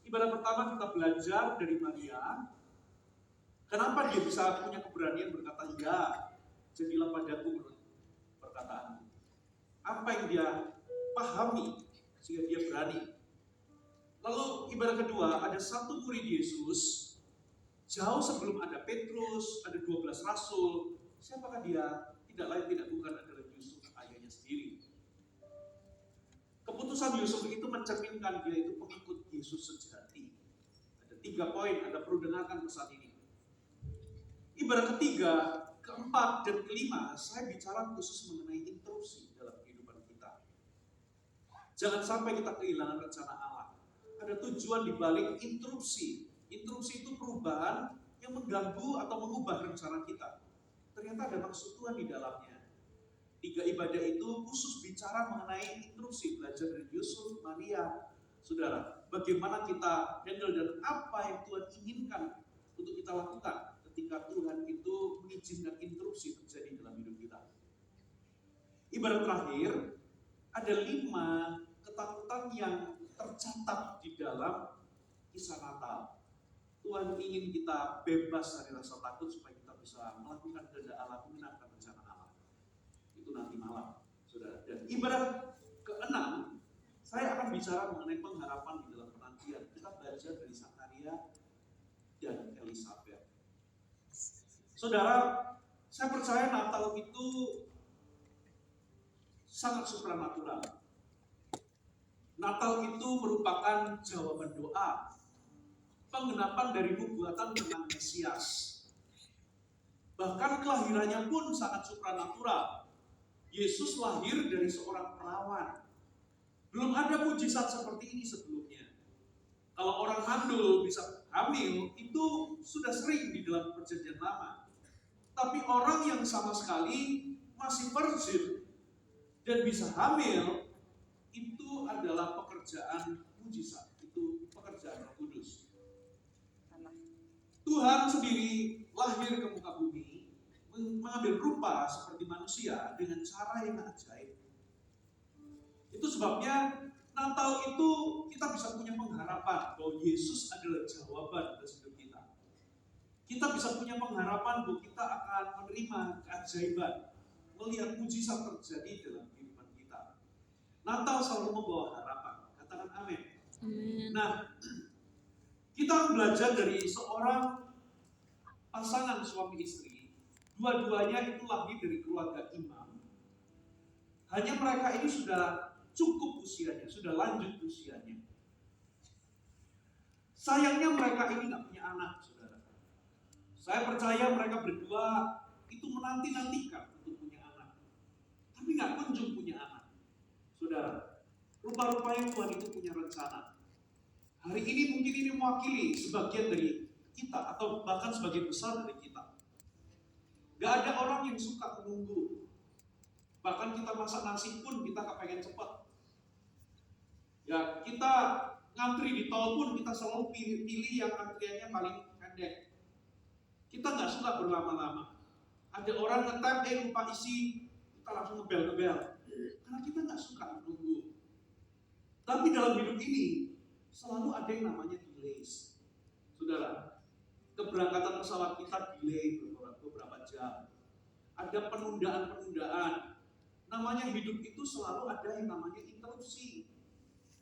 Ibadah pertama kita belajar dari Maria. Kenapa dia bisa punya keberanian berkata, ya, jadilah padaku menurut perkataanmu. Apa yang dia pahami sehingga dia berani. Lalu ibadah kedua, ada satu murid Yesus, jauh sebelum ada Petrus, ada 12 rasul. Siapakah dia? Tidak lain tidak bukan adalah Yusuf, ayahnya sendiri. Keputusan Yusuf itu mencerminkan dia itu pengikut Yesus sejati. Ada 3 poin, Anda perlu dengarkan pesan ini. Ibadah ketiga, keempat, dan kelima, saya bicara khusus mengenai interupsi dalam kehidupan kita. Jangan sampai kita kehilangan rencana Allah. Ada tujuan di balik interupsi. Interupsi itu perubahan yang mengganggu atau mengubah rencana kita. Ternyata ada maksud Tuhan di dalamnya. 3 ibadah itu khusus bicara mengenai interupsi, belajar dari Yusuf, Maria. Saudara, bagaimana kita handle dan apa yang Tuhan inginkan untuk kita lakukan ketika Tuhan itu mengizinkan interupsi terjadi dalam hidup kita. Ibadah terakhir, ada 5 ketakutan yang tercatat di dalam kisah Natal. Tuhan ingin kita bebas dari rasa takut supaya kita bisa melakukan kehendak Allah, mengenapkan rencana Allah. Itu nanti malam, saudara. Dan ibadah ke-6, saya akan bicara mengenai pengharapan di dalam penantian. Kita belajar dari Zakaria dan Elizabeth. Saudara, saya percaya Natal itu sangat supranatural. Natal itu merupakan jawaban doa, penggenapan dari nubuatan tentang Mesias. Bahkan kelahirannya pun sangat supranatural. Yesus lahir dari seorang perawan. Belum ada mujizat seperti ini sebelumnya. Kalau orang mandul bisa hamil, itu sudah sering di dalam perjanjian lama. Tapi orang yang sama sekali masih virgin dan bisa hamil, itu adalah pekerjaan mujizat. Itu pekerjaan Roh Kudus. Tuhan sendiri lahir ke muka bumi, mengambil rupa seperti manusia dengan cara yang ajaib. Itu sebabnya Natal itu kita bisa punya pengharapan bahwa Yesus adalah jawaban atas hidup kita. Kita bisa punya pengharapan bahwa kita akan menerima keajaiban, melihat mujizat terjadi dalam kehidupan kita. Natal selalu membawa harapan. Katakan amin. Nah, kita belajar dari seorang pasangan suami istri. Dua-duanya itu lahir dari keluarga imam. Hanya mereka ini sudah cukup usianya, sudah lanjut usianya. Sayangnya mereka ini nggak punya anak, saudara. Saya percaya mereka berdua itu menanti-nantikan untuk punya anak, tapi nggak kunjung punya anak. Saudara, rupa-rupanya Tuhan itu punya rencana. Hari ini mungkin ini mewakili sebagian dari kita atau bahkan sebagian besar dari kita. Gak ada orang yang suka menunggu. Bahkan kita masak nasi pun kita kepengen cepat. Ya, kita ngantri di tol pun kita selalu pilih yang antriannya paling pendek. Kita nggak suka berlama-lama. Ada orang ngetem, lupa isi, kita langsung ngebel-ngebel. Karena kita nggak suka menunggu. Tapi dalam hidup ini selalu ada yang namanya delays. Saudara, keberangkatan pesawat kita delay beberapa jam. Ada penundaan-penundaan. Namanya hidup itu selalu ada yang namanya interupsi.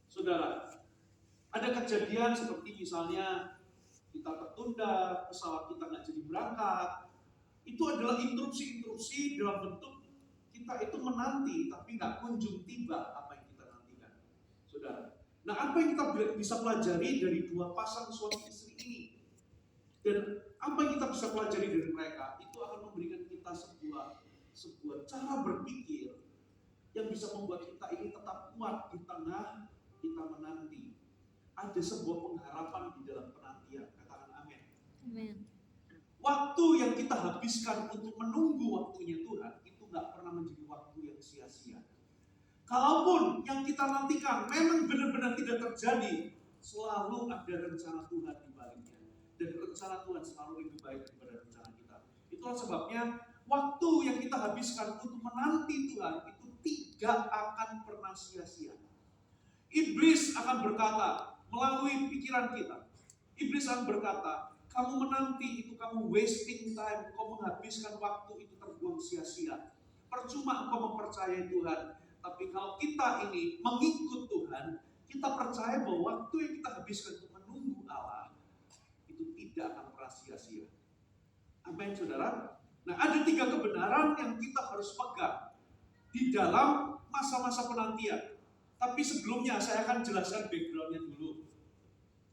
Saudara, ada kejadian seperti misalnya kita tertunda, pesawat kita nggak jadi berangkat. Itu adalah interupsi-interupsi dalam bentuk kita itu menanti tapi nggak kunjung tiba apa yang kita nantikan. Saudara, nah apa yang kita bisa pelajari dari 2 pasang suami istri ini? Dan apa yang kita bisa pelajari dari mereka? Itu akan memberikan kita sebuah cara berpikir yang bisa membuat kita ini tetap kuat di tengah kita menanti. Ada sebuah pengharapan di dalam penantian. Katakan amin. Amin. Waktu yang kita habiskan untuk menunggu waktunya Tuhan itu nggak pernah menjadi waktu yang sia-sia. Kalaupun yang kita nantikan memang benar-benar tidak terjadi, selalu ada rencana Tuhan di baliknya. Dan rencana Tuhan selalu lebih baik daripada rencana kita. Itulah sebabnya waktu yang kita habiskan untuk menanti Tuhan itu tidak akan pernah sia-sia. Iblis akan berkata, melalui pikiran kita. Iblis akan berkata, kamu menanti itu, kamu wasting time, kamu menghabiskan waktu itu terbuang sia-sia. Percuma engkau mempercayai Tuhan. Tapi kalau kita ini mengikut Tuhan, kita percaya bahwa waktu yang kita habiskan untuk menunggu Allah itu tidak akan pernah sia-sia. Amin, saudara. Nah, ada 3 kebenaran yang kita harus pegang di dalam masa-masa penantian. Tapi sebelumnya saya akan jelaskan background-nya dulu.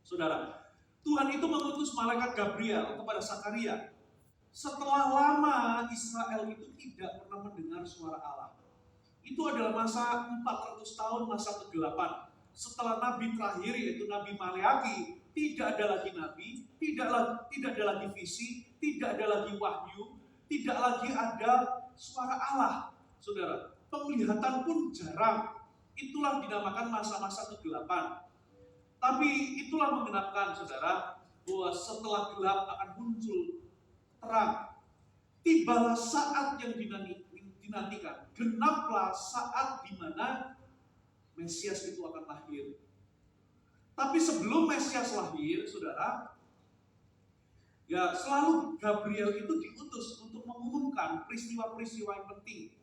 Saudara, Tuhan itu mengutus malaikat Gabriel kepada Sakaria. Setelah lama Israel itu tidak pernah mendengar suara Allah. Itu adalah masa 400 tahun, masa kegelapan. Setelah nabi terakhir yaitu Nabi Maleaki, tidak ada lagi nabi, tidak ada lagi visi, tidak ada lagi wahyu, tidak lagi ada suara Allah. Saudara, penglihatan pun jarang. Itulah dinamakan masa-masa kegelapan. Tapi itulah mengenapkan, saudara, bahwa setelah gelap akan muncul terang. Tibalah saat yang dinantikan. Genaplah saat di mana Mesias itu akan lahir. Tapi sebelum Mesias lahir, saudara, ya selalu Gabriel itu diutus untuk mengumumkan peristiwa-peristiwa yang penting.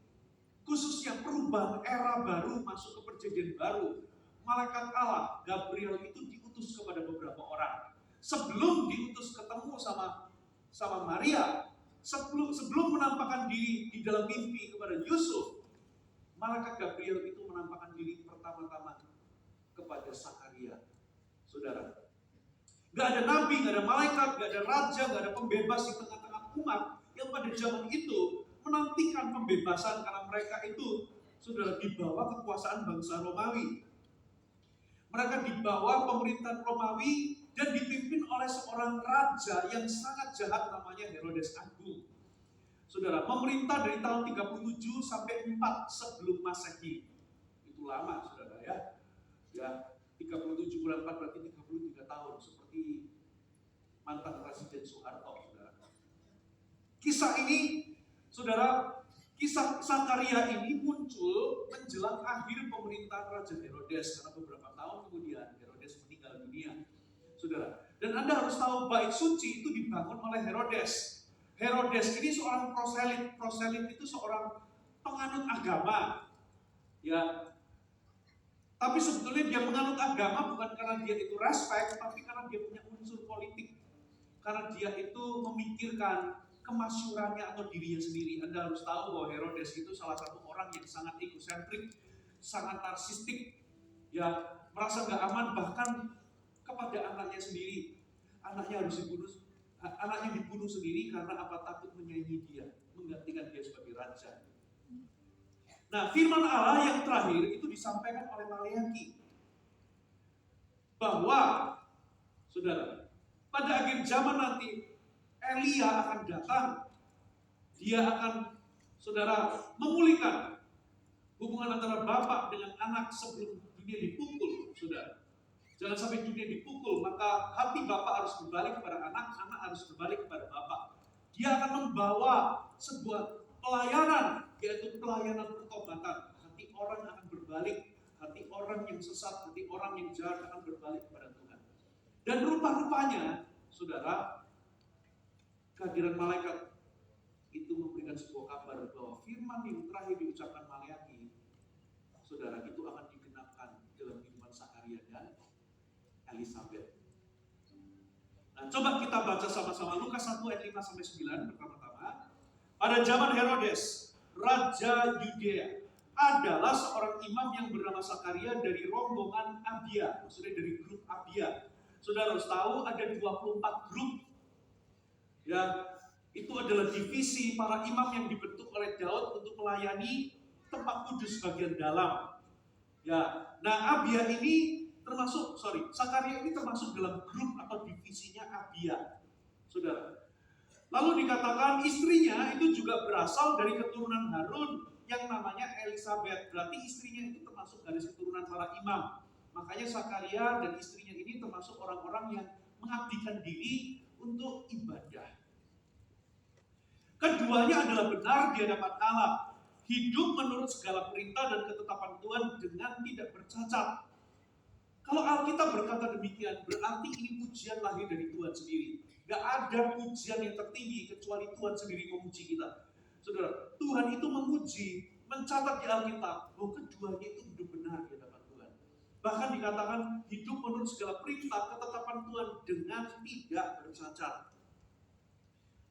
Khususnya perubahan era baru masuk ke perjanjian baru. Malaikat Allah, Gabriel itu diutus kepada beberapa orang. Sebelum diutus ketemu sama Maria, sebelum menampakkan diri di dalam mimpi kepada Yusuf, malaikat Gabriel itu menampakkan diri pertama-tama kepada Sakaria. Saudara, gak ada nabi, gak ada malaikat, gak ada raja, gak ada pembebas di tengah-tengah umat yang pada zaman itu menantikan pembebasan karena mereka itu, saudara, di bawah kekuasaan bangsa Romawi. Mereka di bawah pemerintahan Romawi dan dipimpin oleh seorang raja yang sangat jahat namanya Herodes Agung. Saudara, memerintah dari tahun 37 sampai 4 sebelum Masehi. Itu lama, saudara, ya. Ya, 37 bulan 4 berarti 33 tahun, seperti mantan Presiden Soeharto, saudara. Kisah ini, saudara, kisah Sakaria ini muncul menjelang akhir pemerintahan Raja Herodes, karena beberapa tahun kemudian Herodes meninggal dunia, saudara. Dan Anda harus tahu bait suci itu dibangun oleh Herodes. Herodes ini seorang proselit. Proselit itu seorang penganut agama, ya. Tapi sebetulnya dia menganut agama bukan karena dia itu respect, tapi karena dia punya unsur politik. Karena dia itu memikirkan kemasyurannya atau dirinya sendiri. Anda harus tahu bahwa Herodes itu salah satu orang yang sangat egosentrik, sangat narsistik, ya, merasa gak aman bahkan kepada anaknya sendiri. Anaknya dibunuh sendiri karena apa? Takut menyaingi dia, menggantikan dia sebagai raja. Nah, firman Allah yang terakhir itu disampaikan oleh Maleaki bahwa, saudara, pada akhir zaman nanti Elia akan datang. Dia akan, saudara, memulihkan hubungan antara bapak dengan anak sebelum dunia dipukul, saudara. Jangan sampai dunia dipukul, maka hati bapak harus berbalik kepada anak, anak harus berbalik kepada bapak. Dia akan membawa sebuah pelayanan, yaitu pelayanan pertobatan. Hati orang akan berbalik, hati orang yang sesat, hati orang yang jahat akan berbalik kepada Tuhan. Dan rupa-rupanya, saudara, kehadiran malaikat itu memberikan sebuah kabar bahwa firman yang terakhir diucapkan Maleaki, saudara, itu akan digenapkan dalam kehidupan Sakaria dan Elizabeth. Nah, coba kita baca sama-sama Lukas 1 ayat 5 sampai 9 pertama-tama. Pada zaman Herodes, Raja Yudea, adalah seorang imam yang bernama Sakaria dari rombongan Abia, maksudnya dari grup Abia. Saudara harus tahu ada 24 grup. Ya, itu adalah divisi para imam yang dibentuk oleh Daud untuk melayani tempat kudus bagian dalam. Ya, nah Abia ini Sakaria ini termasuk dalam grup atau divisinya Abia, saudara. Lalu dikatakan istrinya itu juga berasal dari keturunan Harun yang namanya Elizabeth. Berarti istrinya itu termasuk garis keturunan para imam. Makanya Sakaria dan istrinya ini termasuk orang-orang yang mengabdikan diri untuk ibadah. Keduanya adalah benar di hadapan Allah, hidup menurut segala perintah dan ketetapan Tuhan dengan tidak bercacat. Kalau Alkitab berkata demikian, berarti ini pujian lahir dari Tuhan sendiri. Gak ada pujian yang tertinggi kecuali Tuhan sendiri memuji kita. Saudara, Tuhan itu memuji, mencatat di Alkitab bahwa keduanya itu hidup benar di hadapan Tuhan. Bahkan dikatakan hidup menurut segala perintah ketetapan Tuhan dengan tidak bercacat.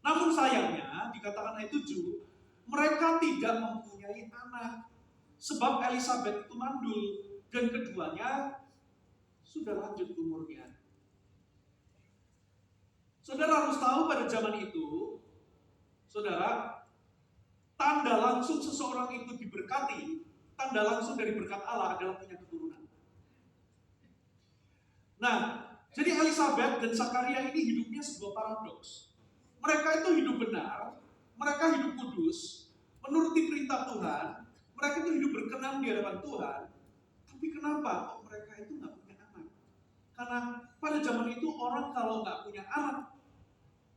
Namun sayangnya, dikatakan ayat 7, mereka tidak mempunyai anak. Sebab Elisabeth itu mandul dan keduanya sudah lanjut umurnya. Saudara harus tahu pada zaman itu, saudara, tanda langsung seseorang itu diberkati, tanda langsung dari berkat Allah adalah punya keturunan. Nah, jadi Elisabeth dan Zakaria ini hidupnya sebuah paradoks. Mereka itu hidup benar, mereka hidup kudus, menuruti perintah Tuhan, mereka itu hidup berkenan di hadapan Tuhan. Tapi kenapa kok mereka itu nggak punya anak? Karena pada zaman itu orang kalau nggak punya anak,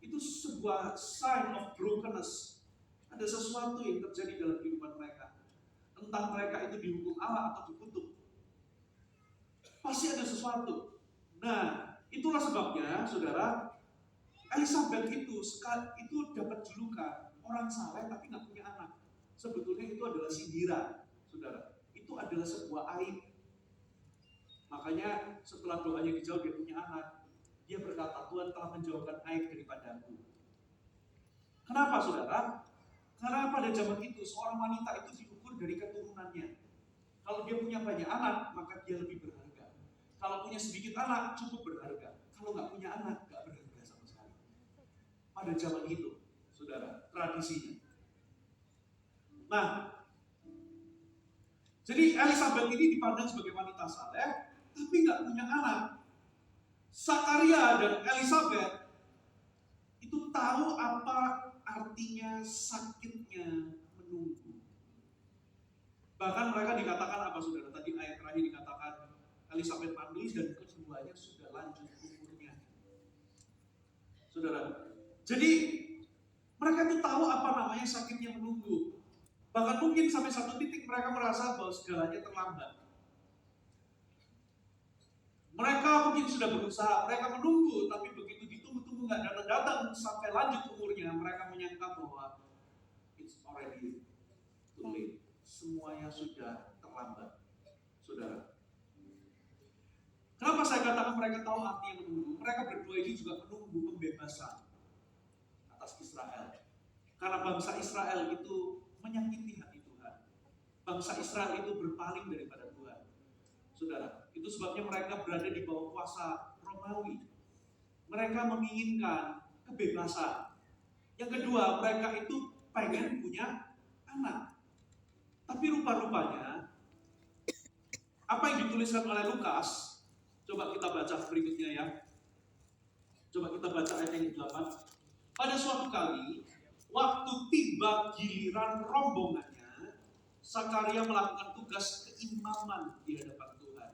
itu sebuah sign of brokenness. Ada sesuatu yang terjadi dalam kehidupan mereka. Entah mereka itu dihukum Allah atau dikutuk. Pasti ada sesuatu. Nah, itulah sebabnya, saudara, Elisabeth itu dapat julukan orang saleh tapi nggak punya anak. Sebetulnya itu adalah sindiran, saudara. Itu adalah sebuah aib. Makanya setelah doanya dijawab dia punya anak, dia berkata, Tuhan telah menjauhkan aib daripadaku. Kenapa, saudara? Karena pada zaman itu seorang wanita itu diukur dari keturunannya. Kalau dia punya banyak anak, maka dia lebih berharga. Kalau punya sedikit anak, cukup berharga. Kalau nggak punya anak, nggak berharga sama sekali. Pada zaman itu, saudara, tradisinya. Nah, jadi Elisabeth ini dipandang sebagai wanita saleh, tapi nggak punya anak. Zakaria dan Elisabeth itu tahu apa artinya sakitnya menunggu. Bahkan mereka dikatakan apa, saudara? Tadi ayat terakhir dikatakan Elisabeth mandul dan keduanya sudah lanjut umurnya. Saudara, jadi mereka itu tahu apa namanya sakitnya menunggu. Bahkan mungkin sampai satu titik mereka merasa bahwa segalanya terlambat. Mereka mungkin sudah berusaha, mereka menunggu, tapi begitu ditunggu-tunggu nggak datang-datang sampai lanjut umurnya, mereka menyangka bahwa it's already too late. Semuanya sudah terlambat, saudara. Kenapa saya katakan mereka tahu artinya menunggu? Mereka berdua ini juga menunggu pembebasan atas Israel. Karena bangsa Israel itu menyakiti hati Tuhan. Bangsa Israel itu berpaling daripada Tuhan. Saudara, itu sebabnya mereka berada di bawah kuasa Romawi. Mereka menginginkan kebebasan. Yang kedua, mereka itu pengen punya anak. Tapi rupa-rupanya, apa yang dituliskan oleh Lukas, coba kita baca berikutnya ya. Coba kita baca ayat yang ke-8. Pada suatu kali, waktu tiba giliran rombongannya, Zakaria melakukan tugas keimaman di hadapan Tuhan.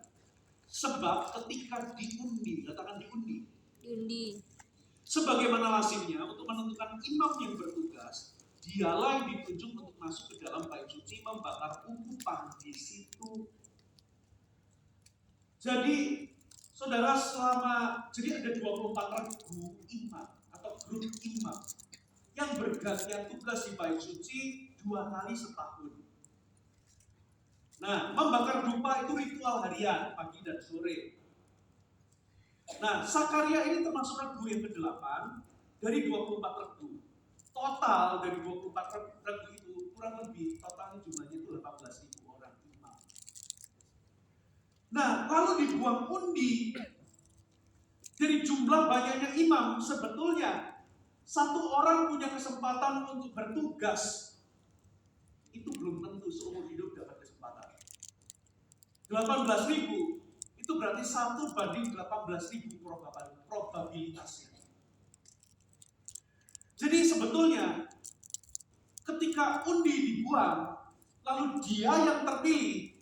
Sebab ketika diundi, katakan diundi. Sebagaimana lazimnya untuk menentukan imam yang bertugas, dialah yang ditunjuk untuk masuk ke dalam bait suci membakar ukupan di situ. Jadi, saudara, jadi ada 24 regu imam atau grup imam yang bergantian tugas di bait suci 2 kali setahun. Nah, membakar dupa itu ritual harian, pagi dan sore. Nah, Zakaria ini termasuk regu yang ke-8 dari 24 regu. Total dari 24 regu itu kurang lebih totalnya jumlahnya itu 18.000 orang imam. Nah, lalu dibuang undi dari jumlah banyaknya imam. Sebetulnya satu orang punya kesempatan untuk bertugas, itu belum tentu seumur hidup dapat kesempatan. 18.000 itu berarti 1 banding 18.000 probabilitasnya. Jadi sebetulnya ketika undi dibuang, lalu dia yang terpilih,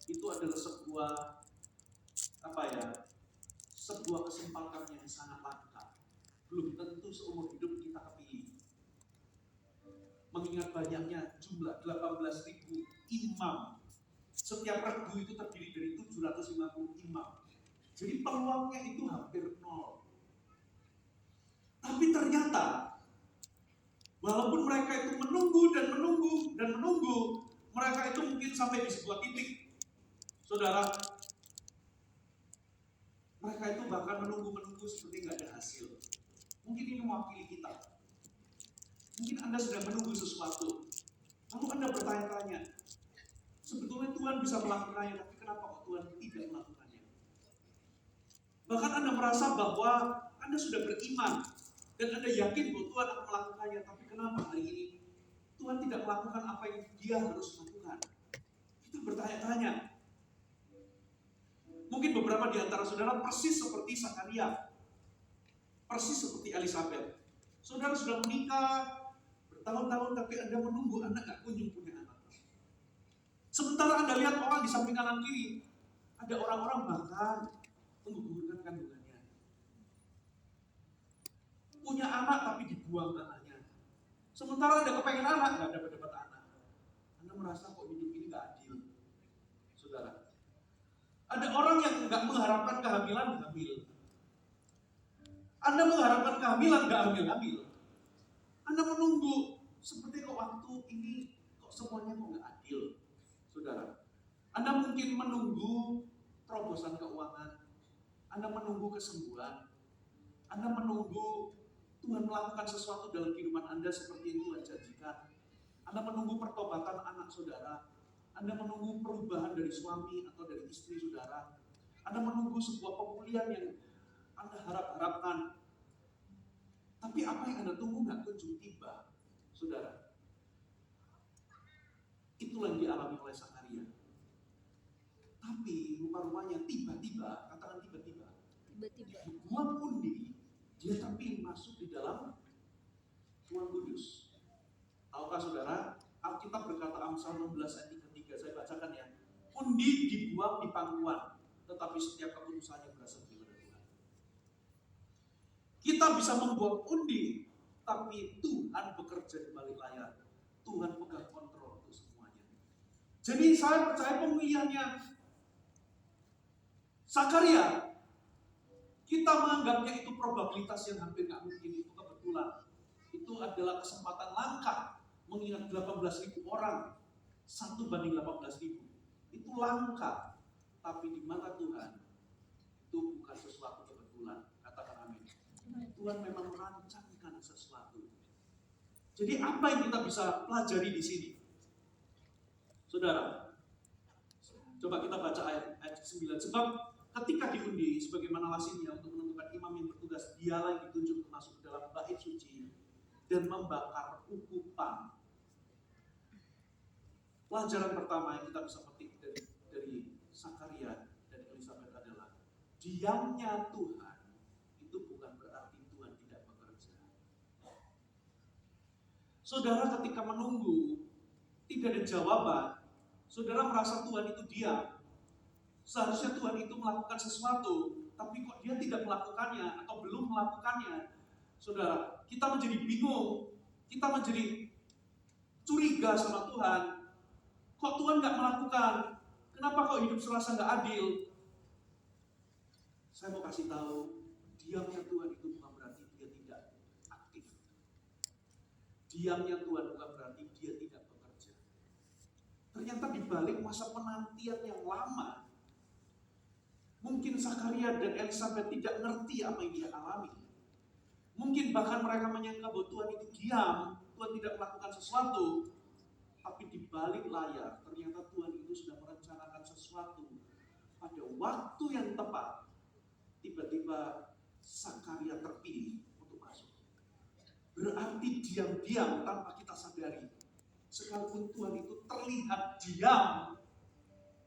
itu adalah sebuah kesempatan yang sangat langka. Belum tentu seumur hidup kita kepilih. Mengingat banyaknya jumlah 18.000 imam, Setiap regu itu terdiri dari 750 imam. Jadi peluangnya itu hampir nol. Tapi ternyata walaupun mereka itu menunggu dan menunggu dan menunggu, mereka itu mungkin sampai di sebuah titik, saudara, mereka itu bahkan menunggu seperti nggak ada hasil. Mungkin ini mewakili kita. Mungkin Anda sedang menunggu sesuatu, lalu Anda bertanya-tanya, sebetulnya Tuhan bisa melakukannya, tapi kenapa kok Tuhan tidak melakukannya? Bahkan Anda merasa bahwa Anda sudah beriman dan Anda yakin bahwa Tuhan akan melakukannya, tapi kenapa hari ini Tuhan tidak melakukan apa yang Dia harus lakukan? Kita bertanya-tanya. Mungkin beberapa di antara saudara persis seperti Sakaria, persis seperti Elizabeth. Saudara sudah menikah bertahun-tahun, tapi Anda menunggu anak gak kunjung punya anak. Sementara Anda lihat orang di samping kanan kiri, ada orang-orang bahkan menggugurkan kandungannya. Punya anak tapi dibuang anaknya. Sementara Anda kepengen anak, gak dapat anak. Anda merasa kok hidup ini gak adil, saudara. Ada orang yang gak mengharapkan kehamilan, hamil. Anda mengharapkan kehamilan, gak hamil. Anda menunggu, seperti kok waktu ini, kok semuanya kok gak adil, saudara. Anda mungkin menunggu terobosan keuangan, Anda menunggu kesembuhan, Anda menunggu Tuhan melakukan sesuatu dalam kehidupan Anda seperti yang Tuhan janjikan. Anda menunggu pertobatan anak saudara, Anda menunggu perubahan dari suami atau dari istri saudara, Anda menunggu sebuah pemulihan yang Anda harapkan. Tapi apa yang Anda tunggu gak kunjung tiba, saudara. Itulah yang dialami oleh Sakaria. Tapi rupa-rupanya tiba-tiba, katakan tiba-tiba, buang undi, dia terpilih masuk di dalam ruang kudus. Tahukah saudara, Alkitab berkata Amsal 16 ayat 3, saya bacakan ya. Undi dibuang di pangkuan, tetapi setiap keputusannya berasal dari Tuhan. Kita bisa membuang undi, tapi Tuhan bekerja di balik layar. Tuhan pegang kontrol untuk semuanya. Jadi saya percaya pemilihannya Sakaria, kita menganggapnya itu probabilitas yang hampir gak mungkin, itu kebetulan. Itu adalah kesempatan langka, mengingat 18.000 orang, 1:18.000. Itu langka, tapi di mata Tuhan, itu bukan sesuatu kebetulan. Katakan amin. Tuhan memang merancangkan sesuatu. Jadi apa yang kita bisa pelajari di sini? Saudara, coba kita baca ayat 9. Sebab ketika diundi, sebagaimana lazimnya untuk menentukan imam yang bertugas, dialah yang ditunjuk masuk ke dalam bait suci dan membakar ukupan. Pelajaran pertama yang kita bisa petik dari Sakaria dan Elizabeth adalah diamnya Tuhan itu bukan berarti Tuhan tidak bekerja. Saudara ketika menunggu tidak ada jawaban, saudara merasa Tuhan itu diam. Seharusnya Tuhan itu melakukan sesuatu, tapi kok dia tidak melakukannya atau belum melakukannya. Saudara, kita menjadi bingung, kita menjadi curiga sama Tuhan. Kok Tuhan gak melakukan? Kenapa kok hidup serasa gak adil? Saya mau kasih tahu, diamnya Tuhan itu bukan berarti dia tidak aktif. Diamnya Tuhan bukan berarti dia tidak bekerja. Ternyata di balik masa penantian yang lama, mungkin Sakaria dan Elizabeth tidak ngerti apa yang dia alami. Mungkin bahkan mereka menyangka bahwa Tuhan itu diam, Tuhan tidak melakukan sesuatu. Tapi di balik layar, ternyata Tuhan itu sudah merencanakan sesuatu. Pada waktu yang tepat, tiba-tiba Sakaria terpilih untuk masuk. Berarti diam-diam tanpa kita sadari. Sekalipun Tuhan itu terlihat diam,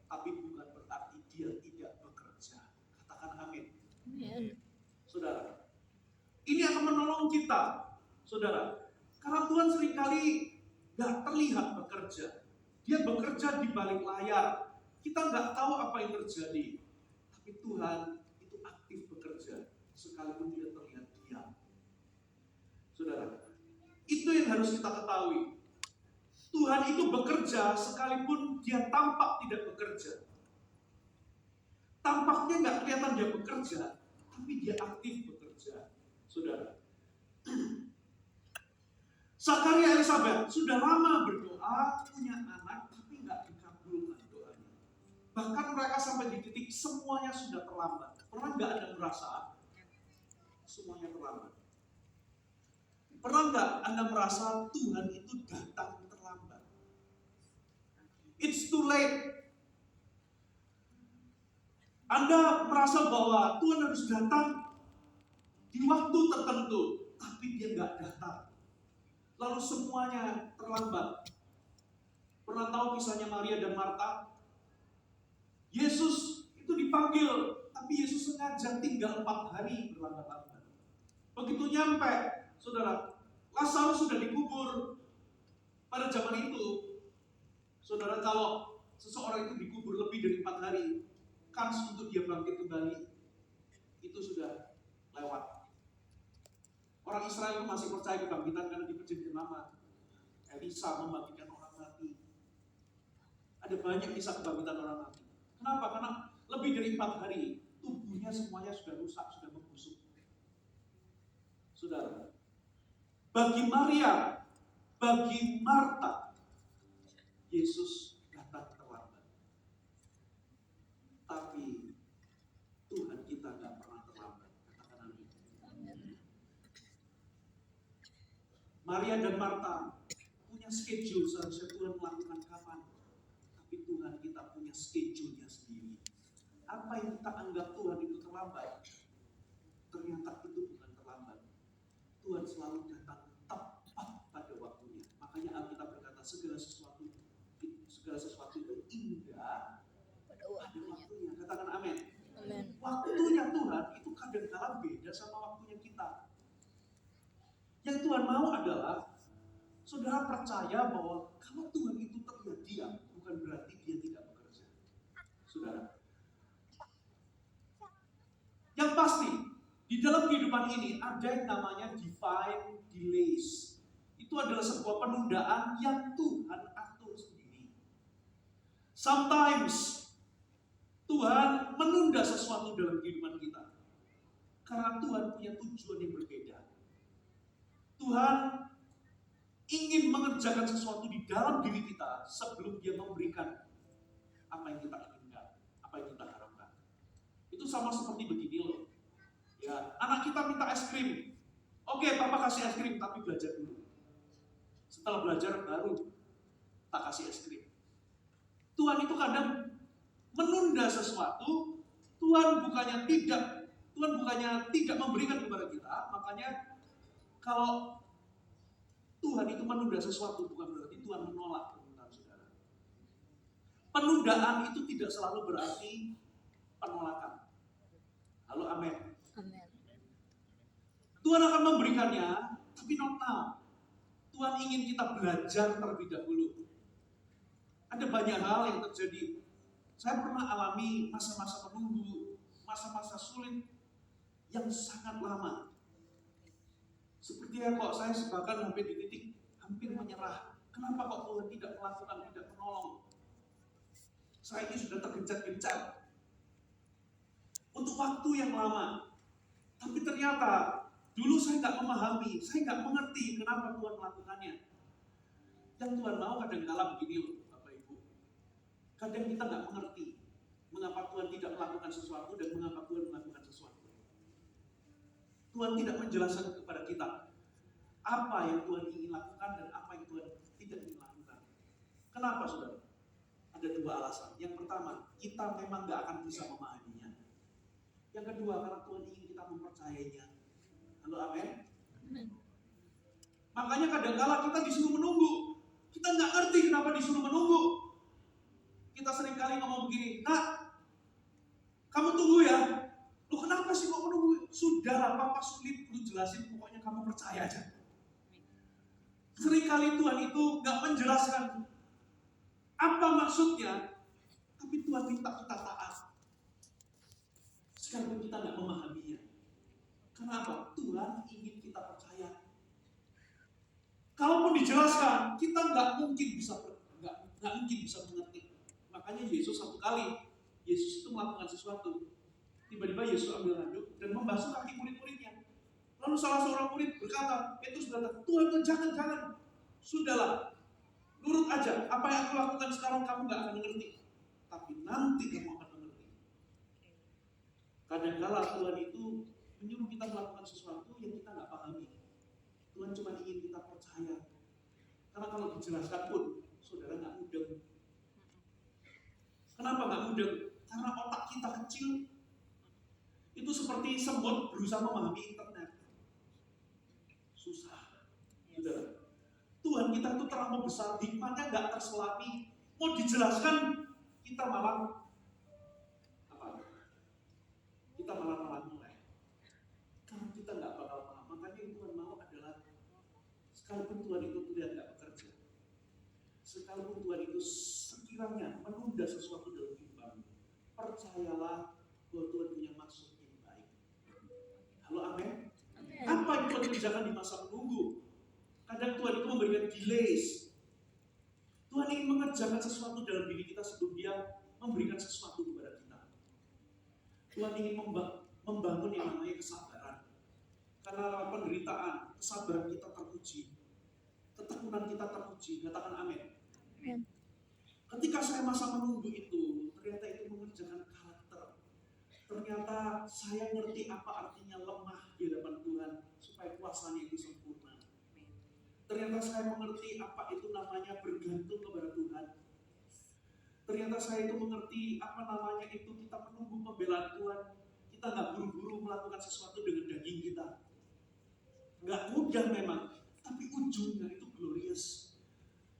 tapi bukan berarti dia tidak bekerja. Katakan amin. Saudara, ini akan menolong kita, saudara. Karena Tuhan seringkali gak terlihat bekerja. Dia bekerja di balik layar. Kita gak tahu apa yang terjadi. Tapi Tuhan itu aktif bekerja, sekalipun dia terlihat diam. Saudara, itu yang harus kita ketahui. Tuhan itu bekerja sekalipun dia tampak tidak bekerja. Tampaknya nggak kelihatan dia bekerja, tapi dia aktif bekerja. Saudara, Zakaria Elizabeth sudah lama berdoa, punya anak, tapi nggak dikabulkan doanya. Bahkan mereka sampai di titik semuanya sudah terlambat. Pernah nggak Anda merasa semuanya terlambat? Pernah nggak Anda merasa Tuhan itu datang terlambat? It's too late. Anda merasa bahwa Tuhan harus datang di waktu tertentu, tapi dia nggak datang. Lalu semuanya terlambat. Pernah tahu kisahnya Maria dan Marta? Yesus itu dipanggil, tapi Yesus sengaja tinggal 4 hari berlambat-lambat. Begitu nyampe, saudara, Lazarus sudah dikubur. Pada zaman itu, saudara, kalau seseorang itu dikubur lebih dari 4 hari, kans untuk dia bangkit kembali itu sudah lewat. Orang Israel itu masih percaya kebangkitan karena di Perjanjian Lama Elisa membangkitkan orang mati. Ada banyak kisah kebangkitan orang mati. Kenapa? Karena lebih dari 4 hari tubuhnya semuanya sudah rusak, sudah membusuk. Saudara, bagi Maria, bagi Marta, Yesus datang terlambat. Tapi Tuhan kita tidak pernah terlambat. Katakan amin. Maria dan Marta punya schedule seharusnya Tuhan melakukan kapan. Tapi Tuhan kita punya schedule-nya sendiri. Apa yang kita anggap Tuhan itu terlambat, ternyata itu bukan terlambat. Tuhan selalu datang tepat pada waktunya. Makanya Alkitab berkata segala sesuatu itu indah pada waktunya. Katakan amin. Waktunya Tuhan itu kadang-kadang beda sama waktunya kita. Yang Tuhan mau adalah saudara percaya bahwa kalau Tuhan itu terlihat diam, bukan berarti dia tidak bekerja. Saudara, yang pasti di dalam kehidupan ini ada yang namanya divine delays. Itu adalah sebuah penundaan yang Tuhan atur sendiri. Sometimes Tuhan menunda sesuatu dalam kehidupan kita karena Tuhan punya tujuan yang berbeda. Tuhan ingin mengerjakan sesuatu di dalam diri kita sebelum dia memberikan apa yang kita inginkan, apa yang kita harapkan. Itu sama seperti begini loh. Ya, anak kita minta es krim. Oke, papa kasih es krim, tapi belajar dulu. Setelah belajar baru tak kasih es krim. Tuhan itu kadang menunda sesuatu. Tuhan bukannya tidak memberikan kepada kita. Makanya kalau Tuhan itu menunda sesuatu bukan berarti Tuhan menolak permintaan saudara. Penundaan itu tidak selalu berarti penolakan. Halo, amin. Tuhan akan memberikannya, tapi not now. Tuhan ingin kita belajar terlebih dahulu. Ada banyak hal yang terjadi. Saya pernah alami masa-masa menunggu, masa-masa sulit yang sangat lama. Sepertinya kok saya bahkan hampir di titik hampir menyerah. Kenapa kok Tuhan tidak melakukan, tidak menolong? Saya ini sudah tergencet-gencet untuk waktu yang lama. Tapi ternyata dulu saya nggak memahami, saya nggak mengerti kenapa Tuhan melakukannya. Yang Tuhan mau kadang-kala begini loh, Bapak Ibu. Kadang kita nggak mengerti mengapa Tuhan tidak melakukan sesuatu dan mengapa Tuhan melakukan sesuatu. Tuhan tidak menjelaskan kepada kita apa yang Tuhan ingin lakukan dan apa yang Tuhan tidak ingin lakukan. Kenapa, saudara? Ada 2 alasan. Yang pertama, kita memang nggak akan bisa memahaminya. Yang kedua, karena Tuhan ingin kita mempercayainya. Halo, amin. Makanya kadang-kala kita disuruh menunggu. Kita nggak ngerti kenapa disuruh menunggu. Kita seringkali ngomong begini, "Nak, kamu tunggu ya." Loh, kenapa sih kok menunggu? Sudah, Papa sulit lu jelasin, pokoknya kamu percaya aja. Seringkali Tuhan itu nggak menjelaskan apa maksudnya, tapi Tuhan minta kita taat. Sekalipun kita nggak memahaminya. Kenapa? Tuhan ingin kita percaya. Kalaupun dijelaskan, kita nggak mungkin bisa mengerti. Makanya Yesus satu kali, Yesus itu melakukan sesuatu. Tiba-tiba Yesus ambil handuk dan membasuh kaki murid-muridnya. Lalu salah seorang murid berkata, Petrus berkata, Tuhan, jangan. Sudahlah, nurut aja. Apa yang aku lakukan sekarang kamu nggak akan mengerti. Tapi nanti kamu akan mengerti. Kadang-kala Tuhan itu menyuruh kita melakukan sesuatu yang kita nggak pahami. Tuhan cuma ingin kita percaya. Karena kalau dijelaskan pun, saudara nggak mudeng. Kenapa nggak mudeng? Karena otak kita kecil. Itu seperti semut berusaha memahami internet. Susah. Saudara. Tuhan kita itu terlalu besar, hikmatnya nggak terselami. Mau dijelaskan, kita malah mulai. Karena kita nggak bakal paham. Makanya yang Tuhan mau adalah sekalipun Tuhan itu terlihat nggak bekerja, sekalipun Tuhan itu sekiranya menunda sesuatu dalam kehidupanmu, percayalah bahwa Tuhan punya maksud yang baik. Halo, amin. Apa yang Tuhan kerjakan di masa menunggu? Kadang Tuhan itu memberikan delays. Tuhan ingin mengerjakan sesuatu dalam diri kita sebelum Dia memberikan sesuatu kepada kita. Tuhan ingin membangun yang namanya kesabaran. Karena lewat penderitaan, kesabaran kita teruji. Ketekunan kita teruji. Katakan amin. Ketika saya masa menunggu itu, ternyata itu mengerjakan karakter. Ternyata saya ngerti apa artinya lemah di hadapan Tuhan supaya kuasanya itu sempurna. Ternyata saya mengerti apa itu namanya bergantung kepada Tuhan. Ternyata saya itu mengerti apa namanya itu kita menunggu pembelaan Tuhan. Kita nggak buru-buru melakukan sesuatu dengan daging kita. Nggak mudah memang, tapi ujungnya itu glorious.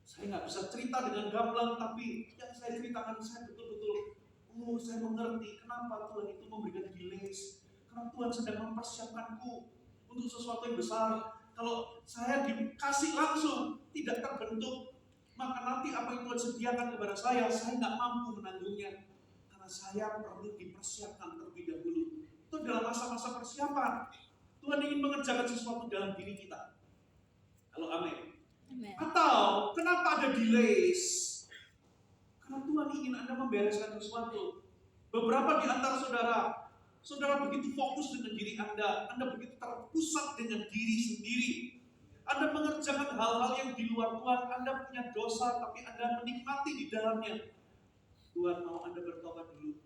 Saya nggak bisa cerita dengan gamblang, tapi yang saya ceritakan saya betul-betul, saya mengerti kenapa Tuhan itu memberikan delays. Karena Tuhan sedang mempersiapkanku untuk sesuatu yang besar. Kalau saya dikasih langsung, tidak terbentuk, maka nanti apa yang Tuhan sediakan kepada saya nggak mampu menanggungnya. Karena saya perlu dipersiapkan terlebih dahulu. Itu dalam masa-masa persiapan. Tuhan ingin mengerjakan sesuatu dalam diri kita. Halo, amin. Atau kenapa ada delays? Karena Tuhan ingin Anda membereskan sesuatu. Beberapa di antara saudara begitu fokus dengan diri Anda begitu terpusat dengan diri sendiri. Anda mengerjakan hal-hal yang di luar Tuhan, Anda punya dosa tapi Anda menikmati di dalamnya. Tuhan mau Anda bertobat dulu.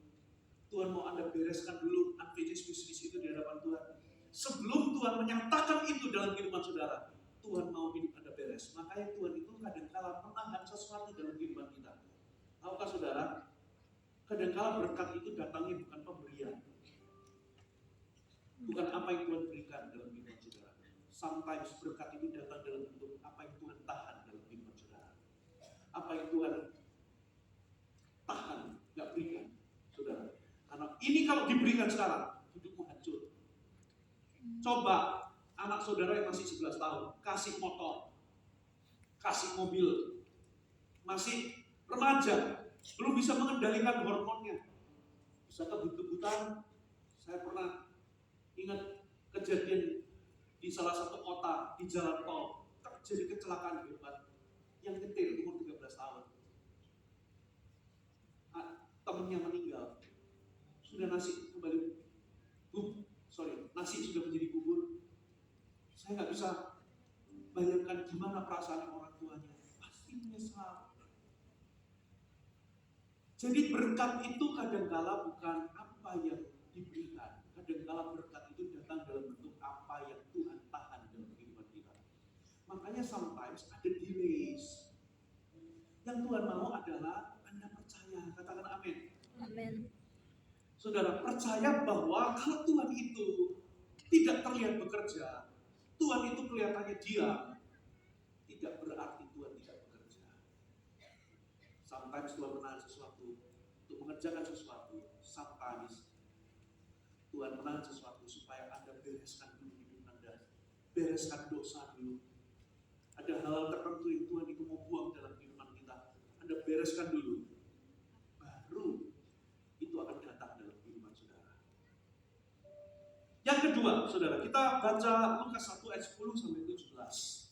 Tuhan mau Anda bereskan dulu unfinished business itu di hadapan Tuhan. Sebelum Tuhan menyatakan itu dalam kehidupan saudara, Tuhan mau hidup Anda beres. Makanya Tuhan itu kadang-kala menahan sesuatu dalam kehidupan kita. Tahukah saudara? Kadang-kala berkat itu datangnya bukan pemberian. Bukan apa yang Tuhan berikan dalam kehidupan saudara. Sometimes berkat itu datang dalam bentuk apa yang Tuhan tahan dalam kehidupan saudara. Apa yang Tuhan tahan, gak berikan saudara. Karena ini kalau diberikan sekarang, hidupmu hancur. Coba anak saudara yang masih 11 tahun, kasih motor, kasih mobil, masih remaja, belum bisa mengendalikan hormonnya, bisa kebut-kebutan. Saya pernah ingat kejadian di salah satu kota di jalan tol, terjadi kecelakaan hebat. Yang nyetir umur 13 tahun, temennya meninggal, sudah nasi sudah menjadi bubur. Saya nggak bisa bayangkan gimana perasaan orang tuanya, pasti menyesal. Jadi berkat itu kadangkala bukan apa yang diberikan, kadangkala berkat itu datang dalam bentuk apa yang Tuhan tahan dalam kehidupan kita. Makanya sometimes ada delays. Yang Tuhan mau adalah Anda percaya, katakan amin. Amin. Saudara percaya bahwa kalau Tuhan itu tidak terlihat bekerja, Tuhan itu kelihatannya diam, tidak berarti Tuhan tidak bekerja. Sometimes Tuhan menahan sesuatu untuk mengerjakan sesuatu. Sometimes Tuhan menahan sesuatu supaya Anda bereskan dulu hidup Anda, bereskan dosa dulu. Ada hal tertentu yang Tuhan itu mau buang dalam kehidupan kita, Anda bereskan dulu, baru itu akan datang dalam kehidupan saudara. Yang kedua, saudara, kita baca Lukas 1 ayat 10 sampai 17.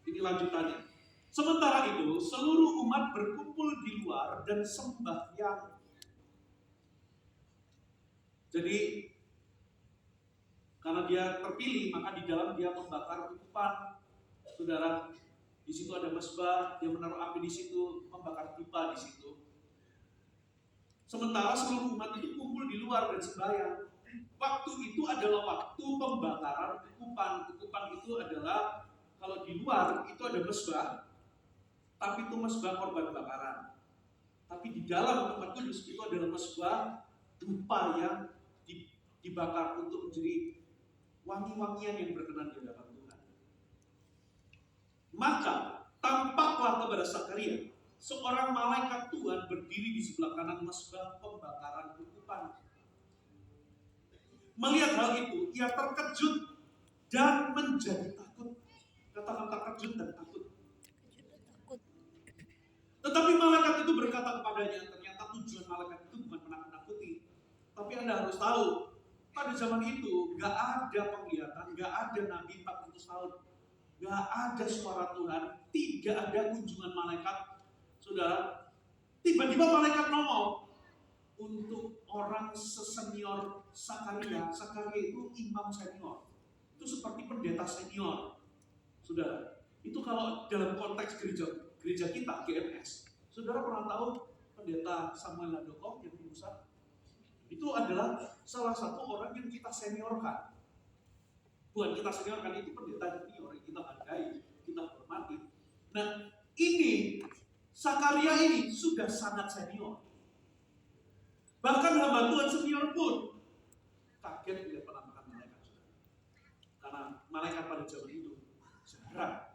Ini lanjutannya. Sementara itu, seluruh umat berkumpul di luar dan sembahyang. Jadi, karena dia terpilih, maka di dalam dia membakar ukupan. Saudara, di situ ada mezbah, dia menaruh api di situ, membakar pipa di situ. Sementara seluruh umat itu kumpul di luar dan sembahyang. Waktu itu adalah waktu pembakaran ukupan. Ukupan itu adalah, kalau di luar itu ada mezbah, tapi itu mezbah korban bakaran. Tapi di dalam tempat kudus itu adalah mezbah dupa yang dibakar untuk menjadi wangi-wangian yang berkenan di hadapan Tuhan. Maka tampaklah kepada Zakaria seorang malaikat Tuhan berdiri di sebelah kanan mezbah pembakaran ukupan. Melihat hal itu, ia terkejut dan menjadi takut. Katakan terkejut dan takut. Tetapi malaikat itu berkata kepadanya, ternyata tujuan malaikat itu bukan menakut-nakuti. Tapi Anda harus tahu, pada zaman itu gak ada penglihatan, gak ada nabi 400 tahun, gak ada suara Tuhan, tidak ada kunjungan malaikat. Saudara, tiba-tiba malaikat ngomong untuk orang sesenior Zakaria. Zakaria itu imam senior, itu seperti pendeta senior. Saudara, itu kalau dalam konteks gereja kita, GMS, saudara pernah tahu pendeta Samuel Ladoko yang di Pusat? Itu adalah salah satu orang yang kita seniorkan. Bukan kita seniorkan, itu pendeta junior yang kita hargai, kita hormati. Nah, ini Zakaria ini sudah sangat senior. Bahkan hamba Tuhan senior pun kaget melihat penampakan malaikat. Karena malaikat pada zaman itu jarang.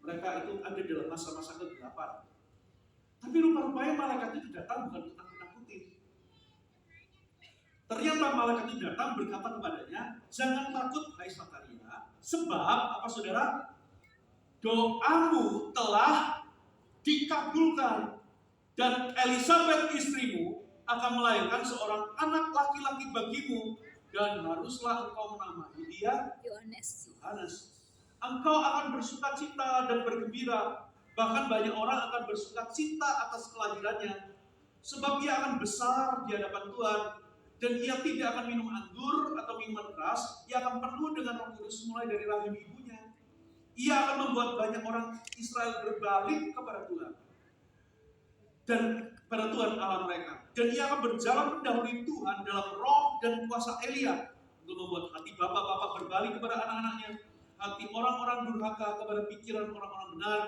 Mereka itu ada dalam masa-masa kegelapan. Tapi rupa-rupanya malaikat itu datang bukan untuk nakut-nakutin. Ternyata malaikat itu datang berkata kepadanya, jangan takut hai Zakaria, sebab apa saudara? Doamu telah dikabulkan dan Elisabeth istrimu akan melahirkan seorang anak laki-laki bagimu dan haruslah engkau menamai dia Yohanes. Engkau akan bersukacita dan bergembira, bahkan banyak orang akan bersukacita atas kelahirannya, sebab ia akan besar di hadapan Tuhan dan ia tidak akan minum anggur atau minuman keras. Ia akan penuh dengan Roh Kudus mulai dari rahim ibunya. Ia akan membuat banyak orang Israel berbalik kepada Tuhan dan pada Tuhan Allah mereka. Dan ia akan berjalan mendahului Tuhan dalam roh dan kuasa Elia untuk membuat hati bapak-bapak berbalik kepada anak-anaknya, hati orang-orang durhaka kepada pikiran orang-orang benar,